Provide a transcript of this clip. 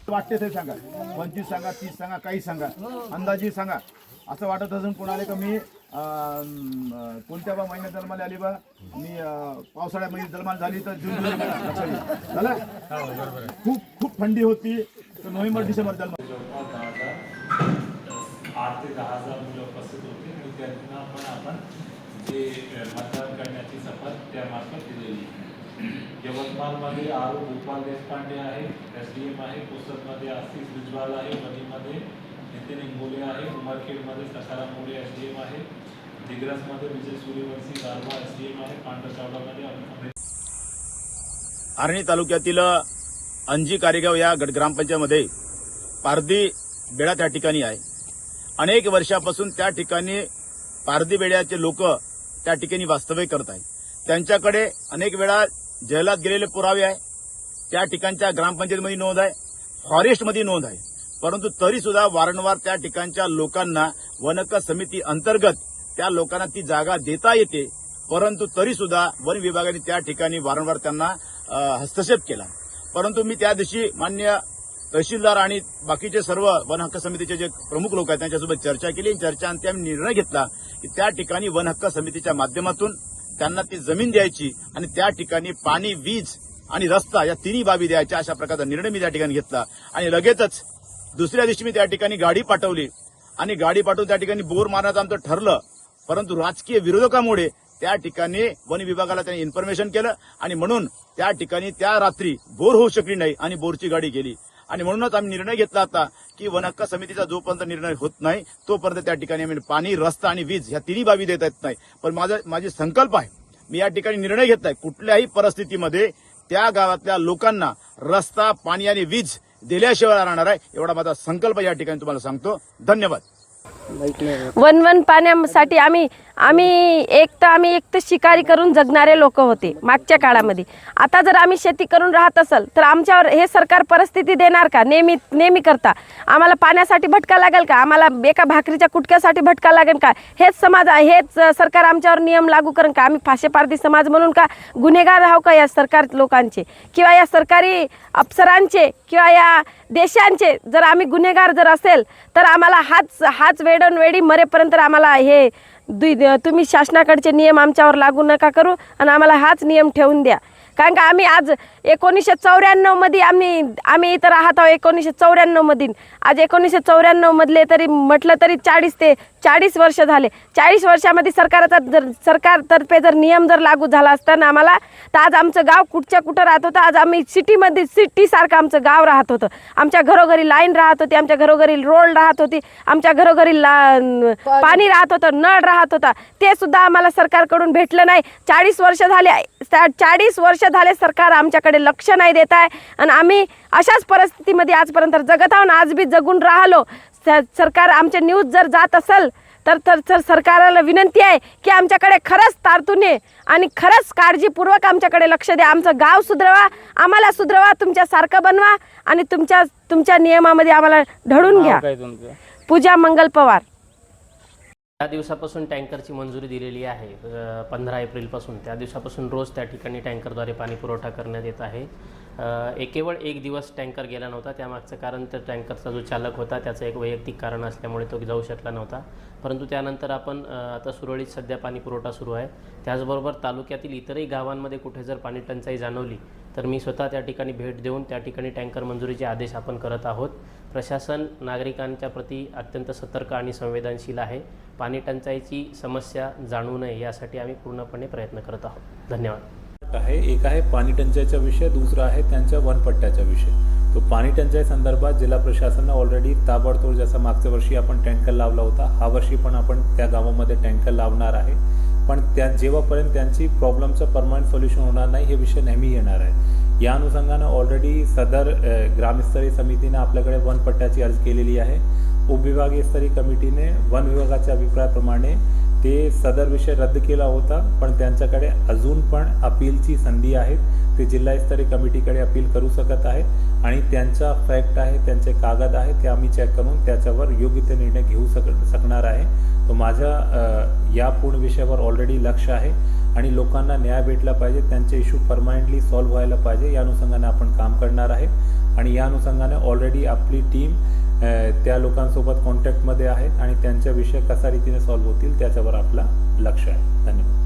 वाटते ते सांगा, 25 सांगा, 30 सांगा, काही सांगा, अंदाजी सांगा. असं वाटत असून कोणाला का मी कोणत्या बा महिन्यात जन्माला आली बा, मी पावसाळ्यामध्ये जन्माला झाली तर जून जुलै झालं. खूप खूप थंडी होती तर नोव्हेंबर डिसेंबर जन्म. 8 ते 10,000 मुलं उपस्थित होती आणि त्यांना आपण जे मतदान करण्याची शपथ त्यामार्फत दिलेली. यवतमाळमध्ये आरू गोपाल देशपांडे आहे, SDM आहे, पुसदमध्ये आशिष बिजवाल आहे, वणीमध्ये नितीन इंगोले आहे, उमरखेडमध्ये सखाराम मोरे SDM आहे, दिग्रसमध्ये विजय सूर्यवंशी गारवा SDM आहे, पांढरचावडामध्ये आर्णी तालुक्यातील अंजी कारेगाव या गट ग्रामपंचायतमध्ये पारधी बेडा त्या ठिकाणी आहे. अनेक वर्षापासून त्या ठिकाणी पारधी बेड्याचे लोक त्या ठिकाणी वास्तव्य करत आहेत. त्यांच्याकडे अनेक वेळा जेलात गेलेले पुरावे आहे, त्या ठिकाणच्या ग्रामपंचायतीमध्ये नोंद आहे, फॉरेस्टमध्ये नोंद आहे. परंतु तरी सुद्धा वारंवार त्या ठिकाणच्या लोकांना वन हक्क समिती अंतर्गत त्या लोकांना ती जागा देता येते. परंतु तरी सुद्धा वन विभागाने त्या ठिकाणी वारंवार त्यांना हस्तक्षेप केला. परंतु मी त्या दिवशी मान्य तहसीलदार आणि बाकीचे सर्व वन हक्क समितीचे जे प्रमुख लोक आहेत त्यांच्यासोबत चर्चा केली. चर्चांती आम्ही निर्णय घेतला की त्या ठिकाणी वन हक्क समितीच्या माध्यमातून त्यांना ती जमीन द्यायची आणि त्या ठिकाणी पाणी, वीज आणि रस्ता या तिन्ही बाबी द्यायच्या, अशा प्रकारचा निर्णय मी त्या ठिकाणी घेतला. आणि लगेचच दुसऱ्या दिवशी मी त्या ठिकाणी गाडी पाठवली आणि गाडी पाठवून त्या ठिकाणी बोर मारण्याचं आमचं ठरलं. परंतु राजकीय विरोधकामुळे त्या ठिकाणी वन विभागाला त्यांनी इन्फॉर्मेशन केलं आणि म्हणून त्या ठिकाणी त्या रात्री बोर होऊ शकली नाही आणि बोरची गाडी गेली. आणि म्हणूनच आम्ही निर्णय घेतला होता की वन हक्क समितीचा जोपर्यंत निर्णय होत नाही तोपर्यंत त्या ठिकाणी आम्ही पाणी, रस्ता आणि वीज ह्या तिन्ही बाबी देता येत नाही. पण माझी संकल्प आहे, मी या ठिकाणी निर्णय घेतलाय कुठल्याही परिस्थितीमध्ये त्या गावातल्या लोकांना रस्ता, पाणी आणि वीज दिल्याशिवाय राहणार आहे, एवढा माझा संकल्प या ठिकाणी तुम्हाला सांगतो. धन्यवाद. वन पाण्यासाठी आम्ही एक तर शिकारी करून जगणारे लोक होते मागच्या काळामध्ये. आता जर आम्ही शेती करून राहत असेल तर आमच्यावर हे सरकार परिस्थिती देणार का? नेहमी करता आम्हाला पाण्यासाठी भटका लागेल का? आम्हाला एका भाकरीच्या कुटक्यासाठी भटका लागेल का? हेच सरकार आमच्यावर नियम लागू करेल का? आम्ही फाशेपारधी समाज म्हणून का गुन्हेगार आहो का या सरकार लोकांचे किंवा या सरकारी अफसरांचे किंवा या देशांचे? जर आम्ही गुन्हेगार जर असेल तर आम्हाला हाच वेळी मरेपर्यंत आम्हाला हे तुम्ही शासनाकडचे नियम आमच्यावर लागू नका करू आणि आम्हाला हाच नियम ठेवून द्या. कारण का आम्ही आज 1994 मध्ये आम्ही इथं राहत आहोत. 1994 मधील आज 1994 मधले तरी म्हटलं तरी 40 वर्ष झाले. 40 वर्षामध्ये सरकारतर्फे जर नियम जर लागू झाला असता ना आम्हाला, तर आज आमचं गाव कुठं राहत होतं. आज आम्ही सिटी सारखं आमचं गाव राहत होतं. आमच्या घरोघरी लाईन राहत होती, आमच्या घरोघरी रोड राहत होती, आमच्या घरोघरी पाणी राहत होतं, नळ राहत होता. ते सुद्धा आम्हाला सरकारकडून भेटलं नाही. 40 वर्ष झाले सरकार आमच्याकडे लक्ष नाही देत आहे आणि आम्ही अशाच परिस्थितीमध्ये आजपर्यंत जगत आहोत. आज बी जगून राहिलो. सरकार आमचे न्यूज जर जात असेल तर सरकारला विनंती आहे की आमच्याकडे खरंच तारतुने आणि खरंच काळजीपूर्वक आमच्याकडे लक्ष द्या. आमचं गाव सुधरवा, आम्हाला सुधरवा, तुमच्यासारखं बनवा आणि तुमच्या नियमामध्ये आम्हाला ढळून घ्या. पूजा मंगल पवार. त्या दिवसापासून टँकरची मंजुरी दिलेली आहे 15 एप्रिलपासून. त्या दिवसापासून रोज त्या ठिकाणी टँकरद्वारे पाणी पुरवठा करण्यात येत आहे. केवळ एक दिवस टँकर गेला नव्हता. त्यामागचं कारण तर टँकरचा जो चालक होता त्याचं एक वैयक्तिक कारण असल्यामुळे तो जाऊ शकला नव्हता. परंतु त्यानंतर आपण आता सुरळीत सध्या पाणी पुरवठा सुरू आहे. त्याचबरोबर तालुक्यातील इतरही गावांमध्ये कुठे जर पाणी टंचाई जाणवली तर मी स्वतः त्या ठिकाणी भेट देऊन त्या ठिकाणी टँकर मंजुरीचे आदेश आपण करत आहोत. प्रशासन नागरिकांच्या प्रती अत्यंत सतर्क आणि संवेदनशील आहे. पाणी टंचाईची समस्या जाणवू नये यासाठी आम्ही पूर्णपणे प्रयत्न करत आहोत. धन्यवाद. एक आहे पाणी टंचाईचा विषय, दुसरा आहे त्यांच्या वनपट्ट्याचा विषय. तो पाणी टंचाई संदर्भात जिल्हा प्रशासनानं ऑलरेडी ताबडतोब, जसं मागच्या वर्षी आपण टँकर लावला होता, हा वर्षी पण आपण त्या गावामध्ये टँकर लावणार आहे. पण जेव्हापर्यंत त्यांची प्रॉब्लेमचं परमनंट सोल्युशन होणार नाही हे विषय नेहमी येणार आहे. या अनुषंगानं ऑलरेडी सदर ग्रामस्तरीय समितीने आपल्याकडे वनपट्ट्याची अर्ज केलेली आहे. उपविभागीय स्तरीय कमिटीने वन विभागाच्या अभिप्रायाप्रमाणे ते सदर विषय रद्द केला होता, पण त्यांच्याकडे अजून पण अपीलची संधी आहे. ते जिल्हास्तरीय कमिटीकडे अपील करू शकत आहे आणि त्यांचा फॅक्ट आहे, त्यांचे कागद आहे, ते आम्ही चेक करून त्याच्यावर योग्य ते निर्णय घेऊ शकणार आहे. तो माझ्या या पूर्ण विषयावर ऑलरेडी लक्ष आहे आणि लोकांना न्याय भेटला पाहिजे, त्यांचे इश्यू परमनंटली सॉल्व्ह व्हायला पाहिजे, या अनुषंगाने आपण काम करणार आहे. आणि या अनुषंगाने ऑलरेडी आपली टीम त्या लोकांसोबत कॉन्टॅक्टमध्ये आहे आणि त्यांच्या विषय कसा रीतीने सॉल्व्ह होतील त्याच्यावर आपला लक्ष आहे. धन्यवाद.